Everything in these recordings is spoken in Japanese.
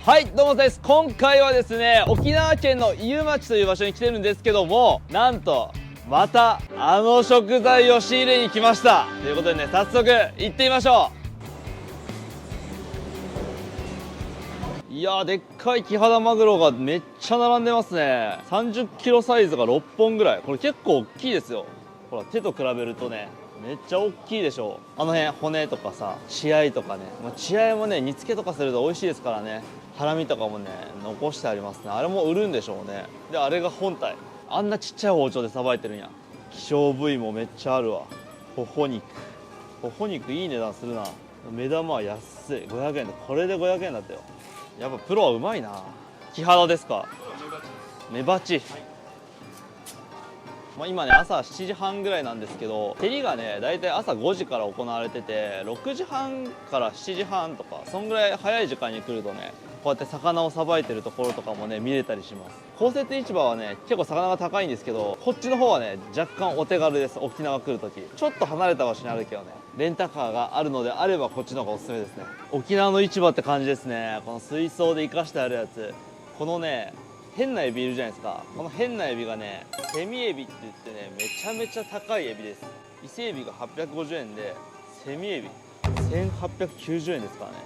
はい、どうもです。今回はですね、沖縄県の伊予町という場所に来てるんですけども、なんとまたあの食材を仕入れに来ました。ということでね、早速行ってみましょう。いやー、でっかいキハダマグロがめっちゃ並んでますね。30キロサイズが6本ぐらい。これ結構大きいですよ。ほら、手と比べるとね、めっちゃ大きいでしょう。あの辺骨とかさ、血合いとかね、血合いもね煮付けとかすると美味しいですからね。ハラミとかもね残してありますね。あれも売るんでしょうね。で、あれが本体。あんなちっちゃい包丁でさばいてるんや。希少部位もめっちゃあるわ。ほほ肉いい値段するな。目玉は安い。500円で、これで500円だったよ。やっぱプロはうまいな。キハダですか？メバチ。今ね朝7時半ぐらいなんですけど、競りがねだいたい朝5時から行われてて、6時半から7時半とかそんぐらい早い時間に来るとね、こうやって魚をさばいてるところとかもね見れたりします。公設市場はね結構魚が高いんですけど、こっちの方はね若干お手軽です。沖縄来るときちょっと離れた場所にあるけどね、レンタカーがあるのであればこっちの方がおすすめですね。沖縄の市場って感じですね。この水槽で生かしてあるやつ、このね変なエビいるじゃないですか。この変なエビがねセミエビって言ってね、めちゃめちゃ高いエビです。伊勢エビが850円で、セミエビ1890円ですからね。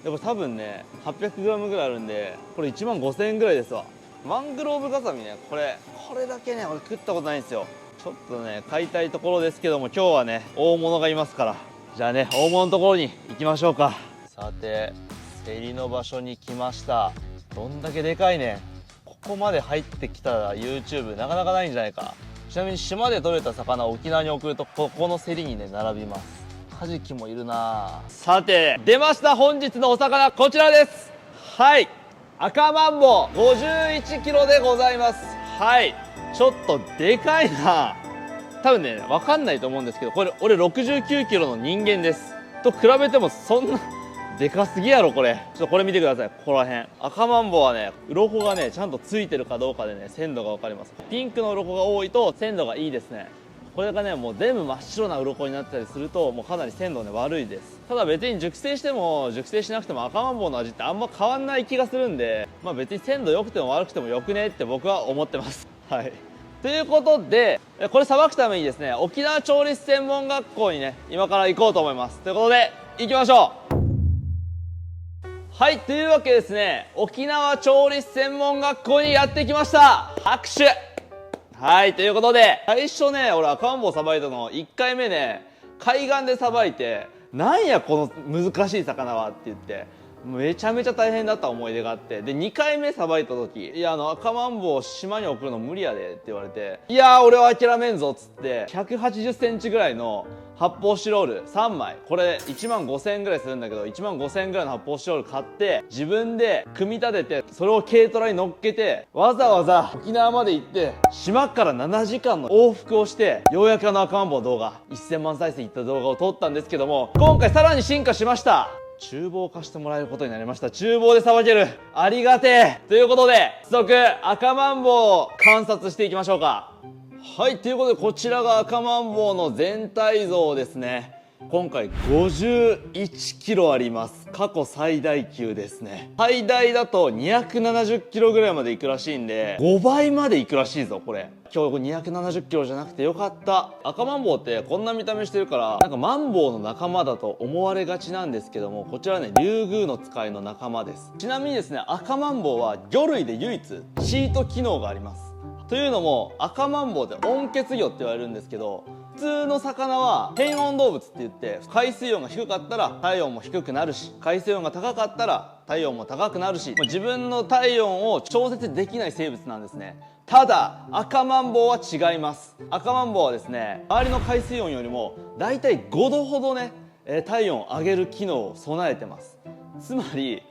でこれ多分ね 800g ぐらいあるんで、これ1万5000円ぐらいですわ。マングローブガザミね、これだけね俺食ったことないんですよ。ちょっとね買いたいところですけども、今日はね大物がいますから、じゃあね大物のところに行きましょうか。さて、競りの場所に来ました。どんだけでかいねん。ここまで入ってきたら YouTube なかなかないんじゃないか。ちなみに島で採れた魚を沖縄に送ると、ここの競りにね並びます。カジキもいるな。さて出ました、本日のお魚こちらです。はい、赤マンボウ51キロでございます。はい、ちょっとでかいな。多分ね分かんないと思うんですけど、これ俺69キロの人間ですと比べてもそんなでかすぎやろこれ。ちょっとこれ見てください。ここら辺赤マンボウはね鱗がねちゃんとついてるかどうかでね鮮度が分かります。ピンクの鱗が多いと鮮度がいいですね。これがねもう全部真っ白な鱗になったりすると、もうかなり鮮度ね悪いです。ただ別に熟成しても熟成しなくても赤マンボウの味ってあんま変わんない気がするんで、別に鮮度良くても悪くてもよくねって僕は思ってます。はい、ということでこれさばくためにですね、沖縄調理師専門学校にね今から行こうと思います。ということで行きましょう。はい、というわけですね、沖縄調理師専門学校にやってきました。拍手。はい、ということで最初ね俺赤マンボウさばいたの1回目ね海岸でさばいて、なんやこの難しい魚はって言ってめちゃめちゃ大変だった思い出があって、で2回目さばいた時、いや赤マンボウを島に送るの無理やでって言われて、いや俺は諦めんぞっつって180センチぐらいの発泡スチロール3枚、これ1万5000円ぐらいするんだけど、1万5000円ぐらいの発泡スチロール買って自分で組み立てて、それを軽トラに乗っけてわざわざ沖縄まで行って島から7時間の往復をして、ようやく赤マンボウの動画1000万再生いった動画を撮ったんですけども、今回さらに進化しました。厨房を貸してもらえることになりました。厨房でさばける、ありがてえ。ということで早速赤マンボウを観察していきましょうか。はい、ということでこちらが赤マンボウの全体像ですね。今回51キロあります。過去最大級ですね。最大だと270キロぐらいまで行くらしいんで、5倍まで行くらしいぞこれ。今日270キロじゃなくてよかった。赤マンボウってこんな見た目してるからなんかマンボウの仲間だと思われがちなんですけども、こちらねリュウグウノツカイの仲間です。ちなみにですね、赤マンボウは魚類で唯一シート機能があります。というのも赤マンボウって温血魚って言われるんですけど、普通の魚は変温動物って言って海水温が低かったら体温も低くなるし、海水温が高かったら体温も高くなるし、自分の体温を調節できない生物なんですね。ただ赤マンボウは違います。赤マンボウはですね、周りの海水温よりもだいたい5度ほどね体温を上げる機能を備えてます。つまり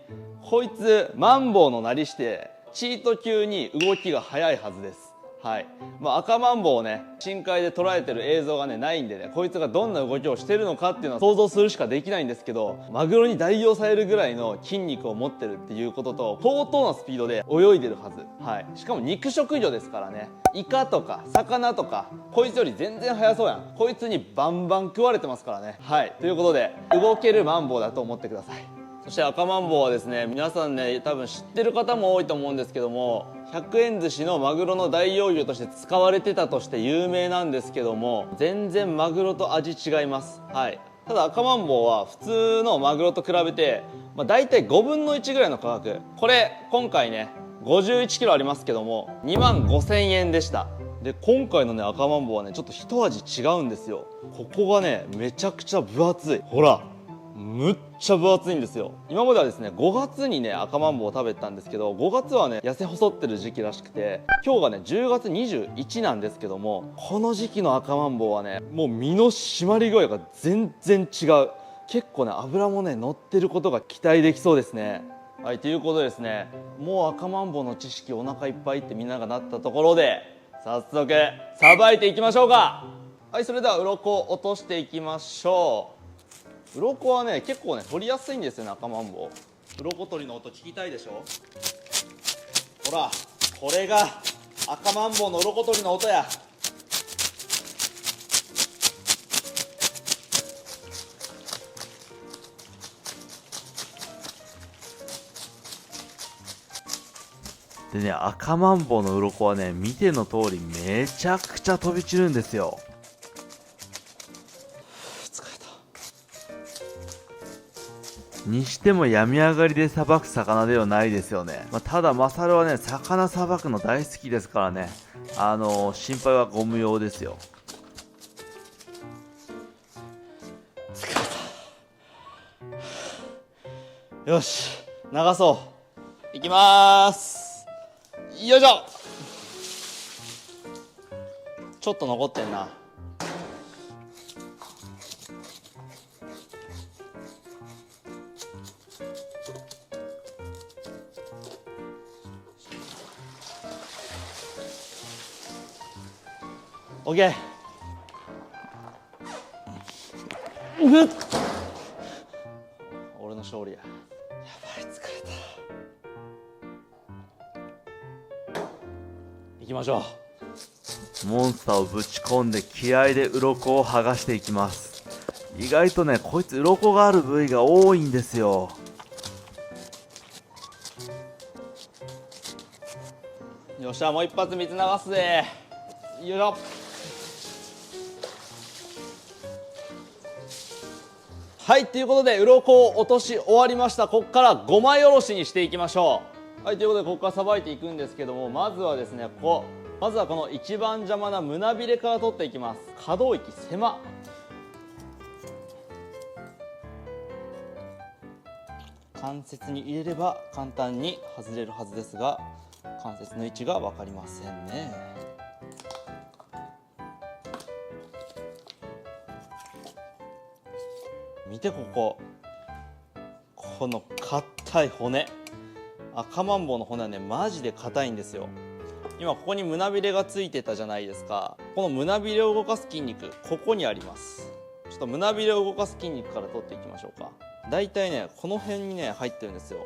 こいつマンボウのなりしてチート級に動きが速いはずです。はい、赤マンボウをね深海で捉えてる映像がねないんでね、こいつがどんな動きをしてるのかっていうのは想像するしかできないんですけど、マグロに代用されるぐらいの筋肉を持ってるっていうことと相当なスピードで泳いでるはず。はい、しかも肉食魚ですからね、イカとか魚とかこいつより全然速そうやん。こいつにバンバン食われてますからね。はい、ということで動けるマンボウだと思ってください。そして赤マンボウはですね、皆さんね多分知ってる方も多いと思うんですけども、100円寿司のマグロの代用魚として使われてたとして有名なんですけども、全然マグロと味違います。はい。ただ赤マンボウは普通のマグロと比べて、大体5分の1ぐらいの価格。これ今回ね51キロありますけども2万5000円でした。で今回のね赤マンボウはねちょっと一味違うんですよ。ここがねめちゃくちゃ分厚い。ほらむっちゃ分厚いんですよ。今まではですね5月にね赤マンボウを食べてたんですけど、5月はね痩せ細ってる時期らしくて、今日がね10月21なんですけども、この時期の赤マンボウはねもう身の締まり具合が全然違う。結構ね脂もね乗ってることが期待できそうですね。はい、ということでですね、もう赤マンボウの知識お腹いっぱいってみんながなったところで、早速さばいていきましょうか。はい、それでは鱗を落としていきましょう。鱗はね結構ね取りやすいんですよね、赤マンボウ。鱗取りの音聞きたいでしょ。ほらこれが赤マンボウの鱗取りの音や。でね、赤マンボウの鱗はね見ての通りめちゃくちゃ飛び散るんですよ。疲れた。にしても病み上がりでさばく魚ではないですよね。ただマサルはね魚さばくの大好きですからね、心配はご無用ですよ。疲れた。よし流そう。いきまーす。よいしょ。ちょっと残ってんな。オッケー。俺の勝利や。やばい疲れた。行きましょう。モンスターをぶち込んで気合で鱗を剥がしていきます。意外とねこいつ鱗がある部位が多いんですよ。よっしゃ、もう一発水流すぜ。よいしょ。はい、ということで鱗を落とし終わりました。ここから5枚おろしにしていきましょう。はい、ということでここからさばいていくんですけども、まずはですねこの一番邪魔な胸びれから取っていきます。可動域狭。関節に入れれば簡単に外れるはずですが、関節の位置が分かりませんね。見てこの硬い骨。赤マンボウの骨はねマジで硬いんですよ。今ここに胸びれがついてたじゃないですか。この胸びれを動かす筋肉ここにあります。ちょっと胸びれを動かす筋肉から取っていきましょうか。だいたいねこの辺にね入ってるんですよ。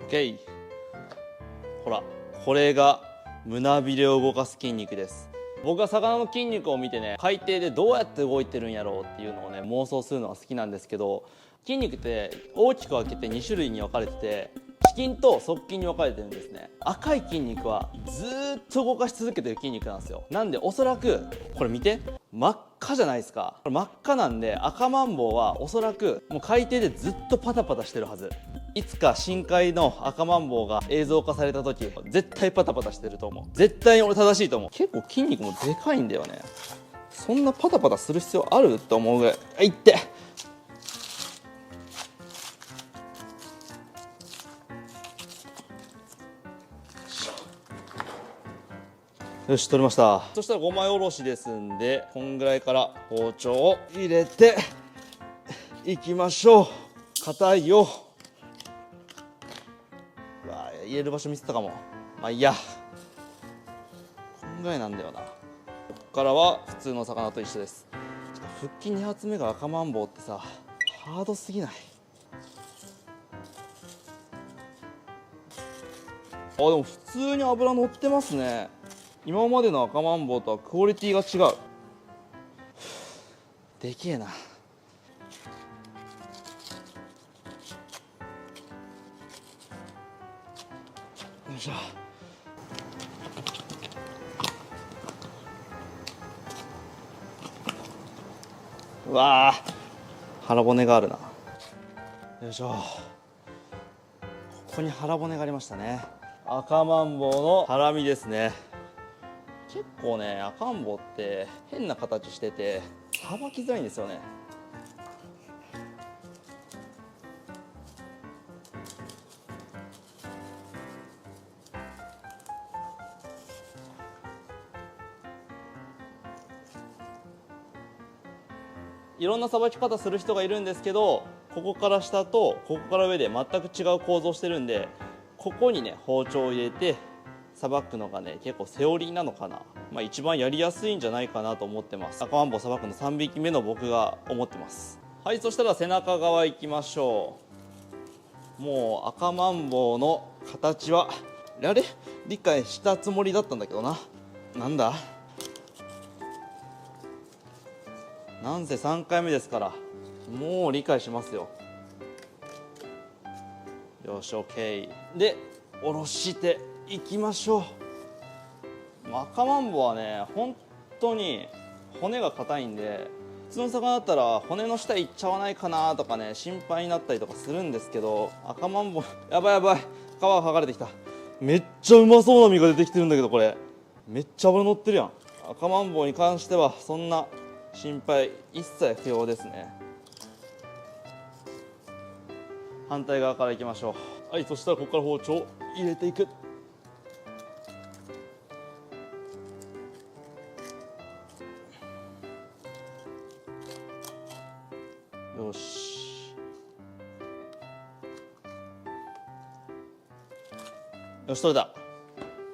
OK。ほらこれが胸びれを動かす筋肉です。僕は魚の筋肉を見てね海底でどうやって動いてるんやろうっていうのをね妄想するのが好きなんですけど、筋肉って大きく分けて2種類に分かれてて、筋筋と側筋に分かれてるんですね。赤い筋肉はずーっと動かし続けてる筋肉なんですよ。なんでおそらくこれ見て真っ赤じゃないですか。これ真っ赤なんで赤マンボウはおそらくもう海底でずっとパタパタしてるはず。いつか深海の赤マンボウが映像化された時絶対パタパタしてると思う。絶対に俺正しいと思う。結構筋肉もでかいんだよね。そんなパタパタする必要あるって思うぐらい。あいって、よし取れました。そしたら5枚おろしですんでこんぐらいから包丁を入れていきましょう。硬いよ。入れる場所見せたかも。まあいいや。こんんぐらいなんだよな。こっからは普通の魚と一緒です。腹筋2発目が赤マンボウってさ、ハードすぎない？あ、でも普通に脂乗ってますね。今までの赤マンボウとはクオリティが違う。でけえな。よいしょ。うわー、腹骨があるな。よいしょ。ここに腹骨がありましたね。赤マンボウのハラミですね。結構ね、赤マンボウって変な形しててさばきづらいんですよね。いろんなさばき方する人がいるんですけど、ここから下とここから上で全く違う構造してるんで、ここにね包丁を入れてさばくのがね結構セオリーなのかな。一番やりやすいんじゃないかなと思ってます。赤マンボウさばくの3匹目の僕が思ってます。はい、そしたら背中側行きましょう。もう赤マンボウの形はあれ理解したつもりだったんだけどな。なんだ、なんせ3回目ですからもう理解しますよ。よし OK で下ろしていきましょう。赤マンボウはね本当に骨が硬いんで、普通の魚だったら骨の下いっちゃわないかなとかね心配になったりとかするんですけど、赤マンボウやばいやばい、皮が剥がれてきた。めっちゃうまそうな身が出てきてるんだけど、これめっちゃ脂乗ってるやん。赤マンボウに関してはそんな心配一切不要ですね。反対側からいきましょう。はい、そしたらここから包丁を入れていく。よしよし、取れた。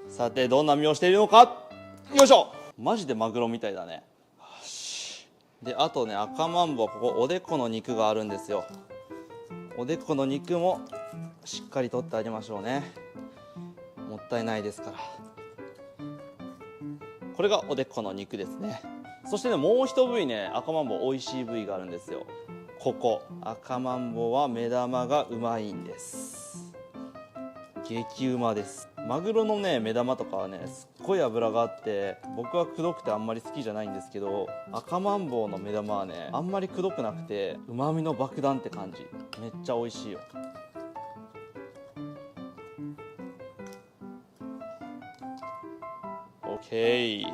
さてどんな身をしているのか。よいしょ。マジでマグロみたいだね。よし。であとね、赤マンボウはここおでこの肉があるんですよ。おでこの肉もしっかり取ってあげましょうね。もったいないですから。これがおでこの肉ですね。そしてね、もう一部位ね、赤マンボウ美味しい部位があるんですよ。ここ赤マンボウは目玉がうまいんです。激うまです。マグロのね目玉とかはねすっごい脂があって僕はくどくてあんまり好きじゃないんですけど、赤マンボウの目玉はねあんまりくどくなくてうまみの爆弾って感じ。めっちゃ美味しいよ。OK。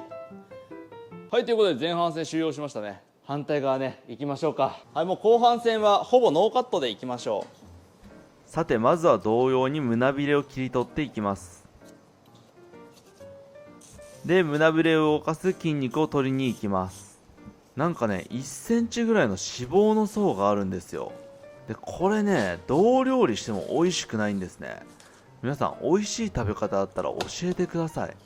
はい、ということで前半戦終了しましたね。反対側ね行きましょうか。はい、もう後半戦はほぼノーカットでいきましょう。さてまずは同様に胸びれを切り取っていきます。で胸びれを動かす筋肉を取りに行きます。なんかね1センチぐらいの脂肪の層があるんですよ。でこれねどう料理しても美味しくないんですね。皆さん美味しい食べ方あったら教えてください。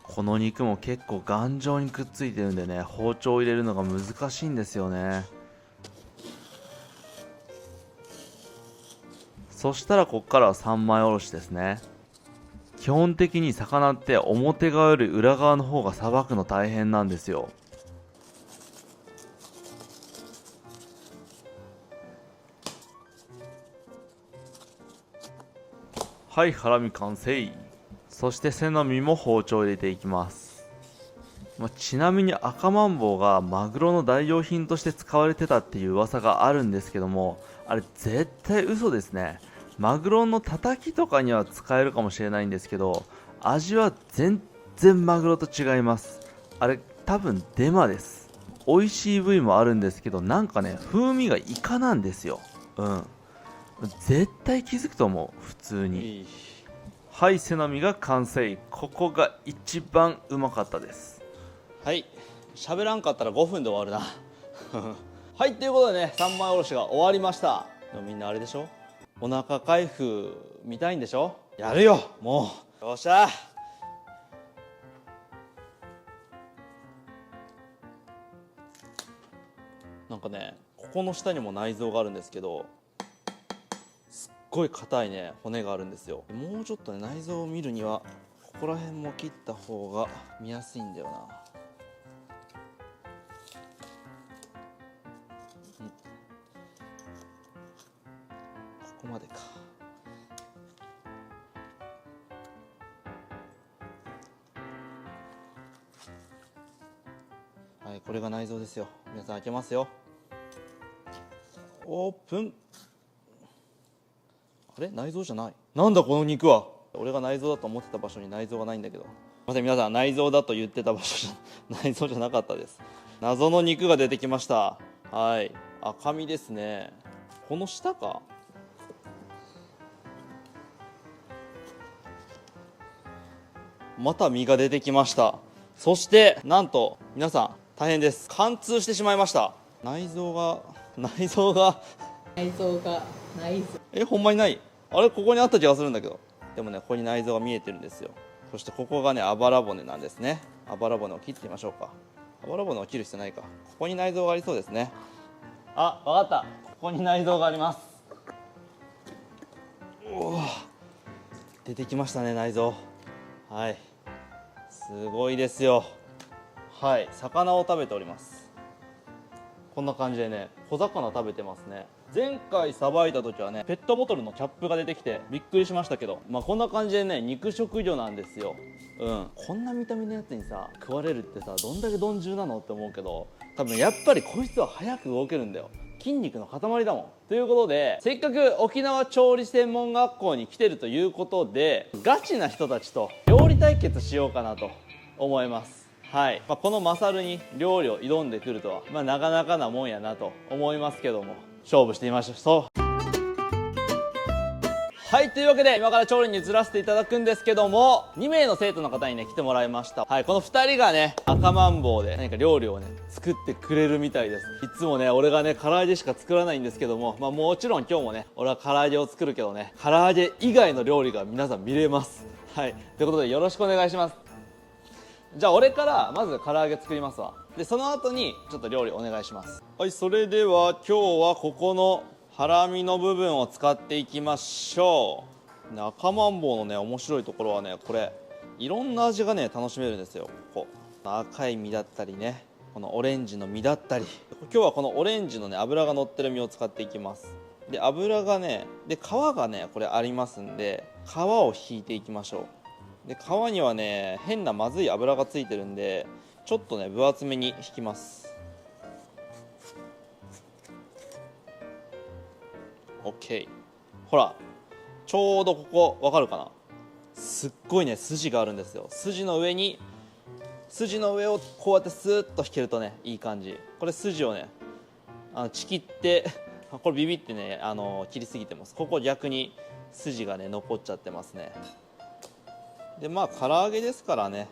この肉も結構頑丈にくっついてるんでね、包丁を入れるのが難しいんですよね。そしたらここからは三枚おろしですね。基本的に魚って表側より裏側の方がさばくの大変なんですよ。はい、ハラミ完成。そして背の身も包丁を入れていきます。ちなみに赤マンボウがマグロの代用品として使われてたっていう噂があるんですけども、あれ絶対嘘ですね。マグロのたたきとかには使えるかもしれないんですけど、味は全然マグロと違います。あれ多分デマです。美味しい部位もあるんですけど、なんかね風味がイカなんですよ。絶対気づくと思う普通に。はい、背の身が完成。ここが一番うまかったです。はい、喋らんかったら5分で終わるなはい、ということでね三枚おろしが終わりました。でもみんなあれでしょ、お腹開封見たいんでしょ。やるよもう。よっしゃ。なんかね、ここの下にも内臓があるんですけど、すっごい硬いね骨があるんですよ。もうちょっとね内臓を見るにはここら辺も切った方が見やすいんだよな。ここまでか。はい、これが内臓ですよ。皆さん開けますよ。オープン。あれ、内臓じゃない。なんだこの肉は。俺が内臓だと思ってた場所に内臓がないんだけど。すみません、皆さん、内臓だと言ってた場所じゃ内臓じゃなかったです。謎の肉が出てきました。はい、赤身ですね。この下か。また身が出てきました。そしてなんと皆さん大変です。貫通してしまいました。内臓がほんまにない。あれ、ここにあった気がするんだけど。でもね、ここに内臓が見えてるんですよ。そしてここがね、あばら骨なんですね。あばら骨を切ってみましょうか。あばら骨を切る必要ないか。ここに内臓がありそうですね。あ、わかった。ここに内臓があります。おお、出てきましたね、内臓。はい、すごいですよ。はい、魚を食べております。こんな感じでね、小魚食べてますね。前回さばいた時はね、ペットボトルのキャップが出てきてびっくりしましたけど、こんな感じでね、肉食魚なんですよ。こんな見た目のやつにさ食われるってさ、どんだけ鈍重なのって思うけど、多分やっぱりこいつは早く動けるんだよ。筋肉の塊だもん。ということで、せっかく沖縄調理専門学校に来てるということで、ガチな人たちと料理対決しようかなと思います。はい、このマサルに料理を挑んでくるとは、なかなかなもんやなと思いますけども、勝負してみましょう。はい、というわけで今から調理に移らせていただくんですけども、2名の生徒の方にね来てもらいました。はい、この2人がね赤マンボウで何か料理をね作ってくれるみたいです。いつもね俺がね唐揚げしか作らないんですけども、もちろん今日もね俺は唐揚げを作るけどね、唐揚げ以外の料理が皆さん見れます。はい、ということでよろしくお願いします。じゃあ俺からまず唐揚げ作りますわ。でその後にちょっと料理お願いします。はい、それでは今日はここのハラミの部分を使っていきましょう。赤マンボウのね面白いところはね、これいろんな味がね楽しめるんですよ。ここ赤い実だったりね、このオレンジの実だったり、今日はこのオレンジのね脂が乗ってる実を使っていきます。で脂がね、で皮がねこれありますんで、皮を引いていきましょう。で皮にはね変なまずい油がついてるんで、ちょっとね分厚めに引きます。 OK。 ほらちょうどここ分かるかな、すっごいね筋があるんですよ。筋の上をこうやってスーッと引けるとねいい感じ。これ筋をねちぎってこれビビってね切りすぎてます。ここ逆に筋がね残っちゃってますね。で唐揚げですからね、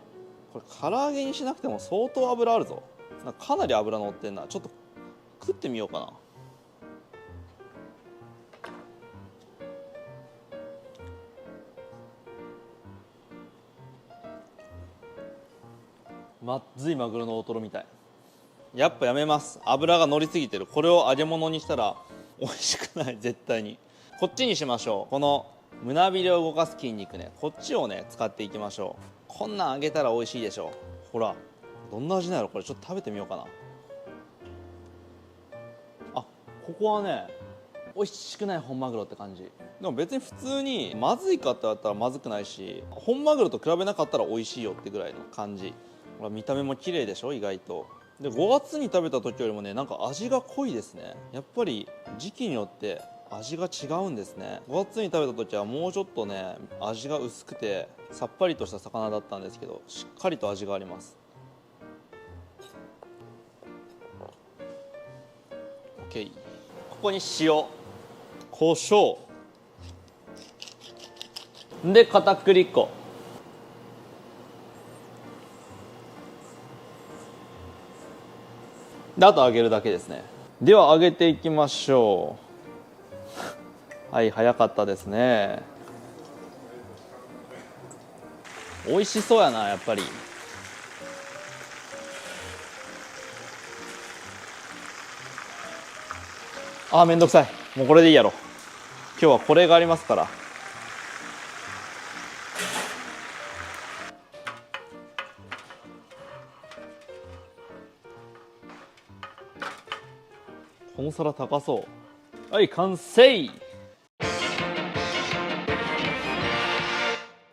これ唐揚げにしなくても相当油あるぞ。かなり油乗ってんな。ちょっと食ってみようかな。まっずいマグロの大トロみたい。やっぱやめます、油が乗りすぎてる。これを揚げ物にしたら美味しくない、絶対に。こっちにしましょう。この胸びれを動かす筋肉ね、こっちをね使っていきましょう。こんなん揚げたら美味しいでしょう。ほらどんな味なんやろこれ。ちょっと食べてみようかな。あ、ここはね美味しくない本マグロって感じ。でも別に普通にまずいかって言ったらまずくないし、本マグロと比べなかったら美味しいよってぐらいの感じ。ほら見た目も綺麗でしょ意外と。で5月に食べた時よりもねなんか味が濃いですね。やっぱり時期によって味が違うんですね。5月に食べた時はもうちょっとね味が薄くてさっぱりとした魚だったんですけど、しっかりと味があります。 OK。 ここに塩、胡椒で片栗粉で、あと揚げるだけですね。では揚げていきましょう。はい、早かったですね。美味しそうやなやっぱり。あーめんどくさい。もうこれでいいやろ。今日はこれがありますから。この皿高そう。はい、完成。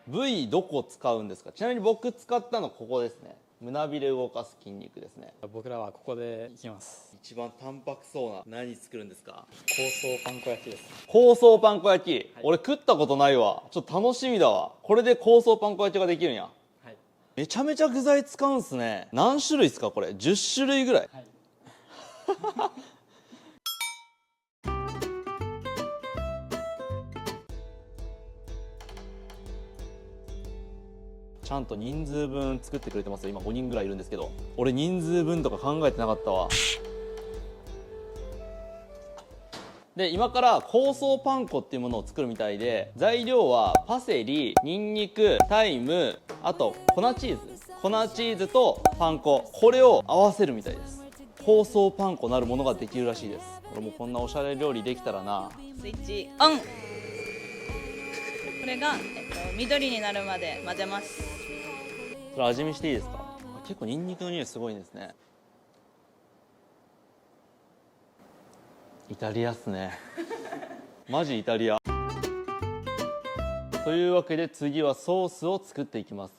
部位どこ使うんですか？ちなみに僕使ったのここですね。胸びれ動かす筋肉ですね。僕らはここでいきます。一番淡白そうな。何作るんですか？香草パン粉焼きです。香草パン粉焼き、はい、俺食ったことないわ。ちょっと楽しみだわ。これで香草パン粉焼きができるんや。はい、めちゃめちゃ具材使うんすね。何種類ですかこれ？10種類ぐらい、はいちゃんと人数分作ってくれてますよ。今5人ぐらいいるんですけど、俺人数分とか考えてなかったわ。で今から香草パン粉っていうものを作るみたいで、材料はパセリ、ニンニク、タイム、あと粉チーズとパン粉、これを合わせるみたいです。香草パン粉なるものができるらしいです。俺もこんなおしゃれ料理できたらな。スイッチオン。これが、緑になるまで混ぜます。それ味見していいですか？結構ニンニクの匂いすごいんですね。イタリアっすねマジイタリア。というわけで次はソースを作っていきます。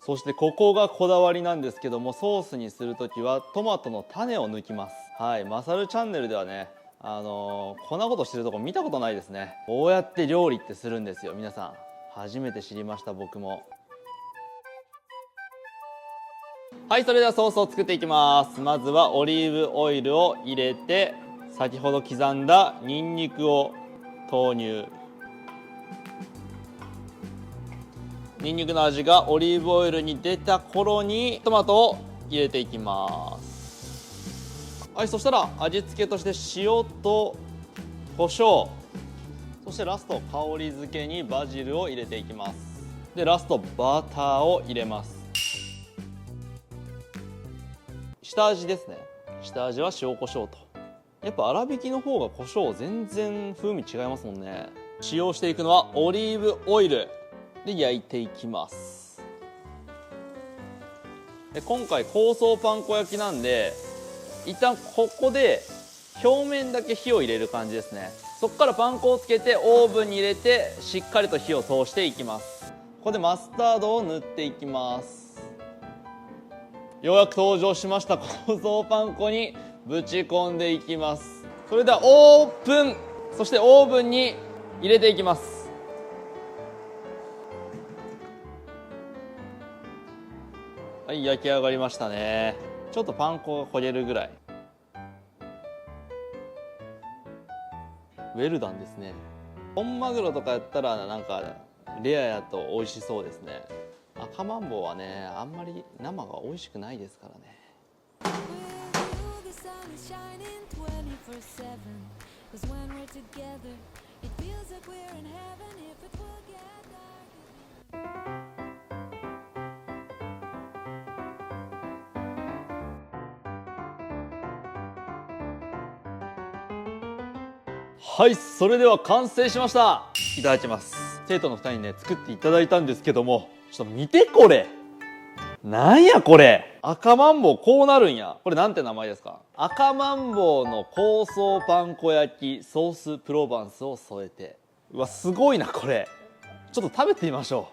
そしてここがこだわりなんですけども、ソースにするときはトマトの種を抜きます。はい、マサルチャンネルではね、こんなことしてるとこ見たことないですね。こうやって料理ってするんですよ。皆さん初めて知りました。僕も。はい、それではソースを作っていきます。まずはオリーブオイルを入れて、先ほど刻んだニンニクを投入。ニンニクの味がオリーブオイルに出た頃にトマトを入れていきます。はい、そしたら味付けとして塩と胡椒、そしてラスト香り付けにバジルを入れていきます。でラストバターを入れます。下味ですね。下味は塩コショウと。やっぱ粗挽きの方が胡椒全然風味違いますもんね。使用していくのはオリーブオイルで焼いていきます。で今回香草パン粉焼きなんで、一旦ここで表面だけ火を入れる感じですね。そこからパン粉をつけてオーブンに入れてしっかりと火を通していきます。ここでマスタードを塗っていきます。ようやく登場しました香草パン粉にぶち込んでいきます。それではオープン。そしてオーブンに入れていきます。はい、焼き上がりましたね。ちょっとパン粉が焦げるぐらい。ウェルダンですね。本マグロとかやったらなんかレアやと美味しそうですね。赤マンボウはね、あんまり生が美味しくないですからね。はい、それでは完成しました。いただきます。生徒の2人にね作っていただいたんですけども、ちょっと見てこれ。なんやこれ。赤マンボウこうなるんや。これなんて名前ですか？赤マンボウの香草パン粉焼きソースプロバンスを添えて。うわすごいなこれ。ちょっと食べてみましょ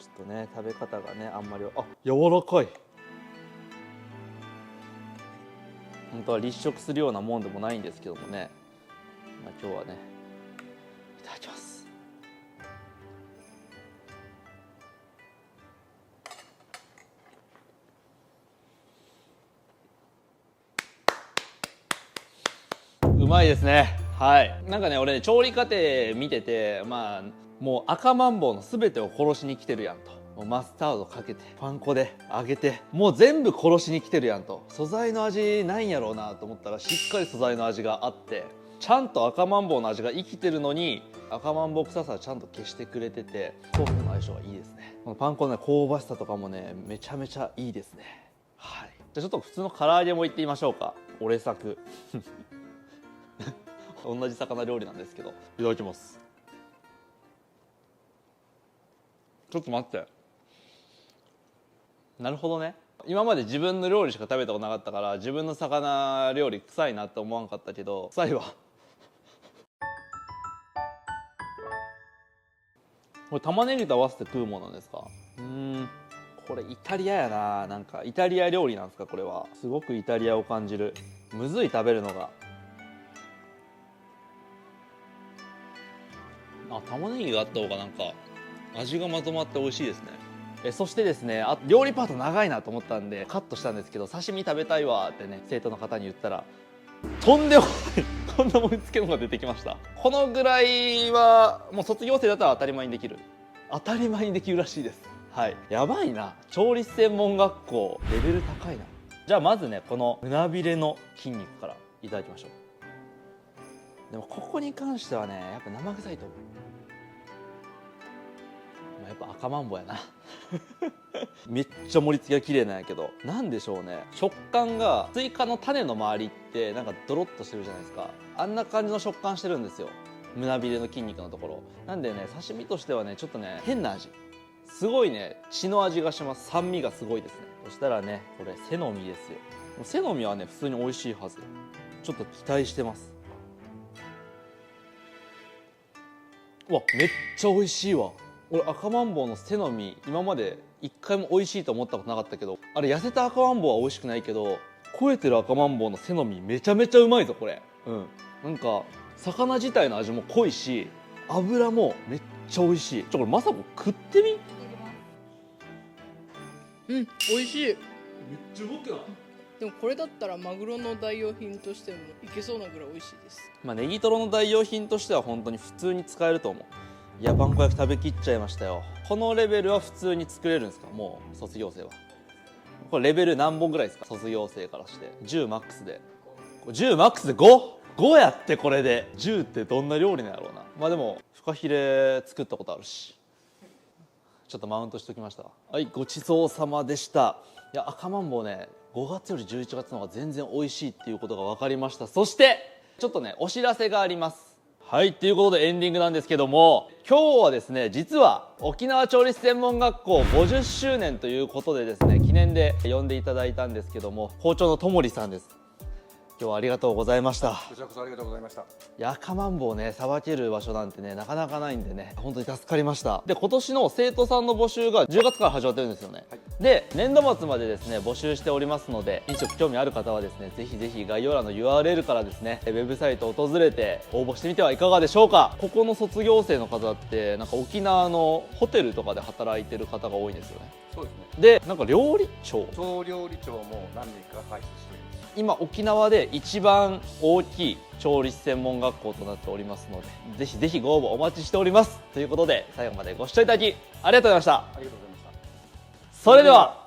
う。ちょっとね食べ方がねあんまり、あ、柔らかい。本当は立食するようなもんでもないんですけどもね、まあ、今日はねいただきます。うまいですね。はい、なんかね俺ね調理過程見てて、まあもう赤マンボウの全てを殺しに来てるやんと。もうマスタードかけてパン粉で揚げてもう全部殺しに来てるやんと。素材の味ないんやろうなと思ったらしっかり素材の味があって、ちゃんと赤マンボウの味が生きてるのに赤マンボウ臭さをちゃんと消してくれてて、ソースの相性がいいですね。このパン粉の、ね、香ばしさとかもねめちゃめちゃいいですね。はい、じゃあちょっと普通の唐揚げもいってみましょうか。俺作同じ魚料理なんですけど、いただきます。ちょっと待って、なるほどね。今まで自分の料理しか食べたことなかったから自分の魚料理臭いなって思わんかったけど、臭いわこれ玉ねぎと合わせて食うものなんですか？これイタリアやな。なんかイタリア料理なんですか？これはすごくイタリアを感じる。むずい、食べるのが。玉ねぎがあった方がなんか味がまとまって美味しいですね。そしてですね、料理パート長いなと思ったんでカットしたんですけど、刺身食べたいわってね生徒の方に言ったらとんでもないこんな盛り付けのが出てきました。このぐらいはもう卒業生だったら当たり前にできるらしいです。はい、やばいな。調理師専門学校レベル高いな。じゃあまずねこの胸びれの筋肉からいただきましょう。でもここに関してはねやっぱ生臭いと思う。やっぱ赤マンボウやなめっちゃ盛り付けが綺麗なんやけど、なんでしょうね、食感がスイカの種の周りってなんかドロッとしてるじゃないですか。あんな感じの食感してるんですよ、胸びれの筋肉のところ。なんでね刺身としてはねちょっとね変な味、すごいね血の味がします。酸味がすごいですね。そしたらねこれ背の身ですよ。背の身はね普通に美味しいはず。ちょっと期待してます。うわめっちゃ美味しいわ。俺赤マンボウの背の身今まで一回も美味しいと思ったことなかったけど、あれ痩せた赤マンボウは美味しくないけど超えてる赤マンボウの背の身めちゃめちゃうまいぞこれ。なんか魚自体の味も濃いし油もめっちゃ美味しい。これまさこ食ってみ。美味しい。めっちゃうまくない？でもこれだったらマグロの代用品としてもいけそうなぐらい美味しいです。ネギトロの代用品としては本当に普通に使えると思う。いやパン粉焼き食べきっちゃいましたよ。このレベルは普通に作れるんですか？もう卒業生はこれレベル何本ぐらいですか？卒業生からして10マックスで10マックスで 5?5 やって。これで10ってどんな料理なんやろうな。まあでもフカヒレ作ったことあるしちょっとマウントしときました。はい、ごちそうさまでした。いや赤マンボウね5月より11月の方が全然美味しいっていうことが分かりました。そしてちょっとねお知らせがあります。はい、ということでエンディングなんですけども、今日はですね実は沖縄調理師専門学校50周年ということでですね記念で呼んでいただいたんですけども、校長のともりさんです。今日はありがとうございました。こちらこそありがとうございました。いや赤マンボウねさばける場所なんてねなかなかないんでね本当に助かりました。で今年の生徒さんの募集が10月から始まってるんですよね、で年度末までですね募集しておりますので、飲食興味ある方はですねぜひぜひ概要欄の URL からですねウェブサイトを訪れて応募してみてはいかがでしょうか。ここの卒業生の方ってなんか沖縄のホテルとかで働いてる方が多いんですよね。そうですね。でなんか料理長総料理長も何人か輩出しております。今沖縄で一番大きい調理師専門学校となっておりますので、ぜひぜひご応募お待ちしております。ということで最後までご視聴いただきありがとうございました。ありがとうございました。それでは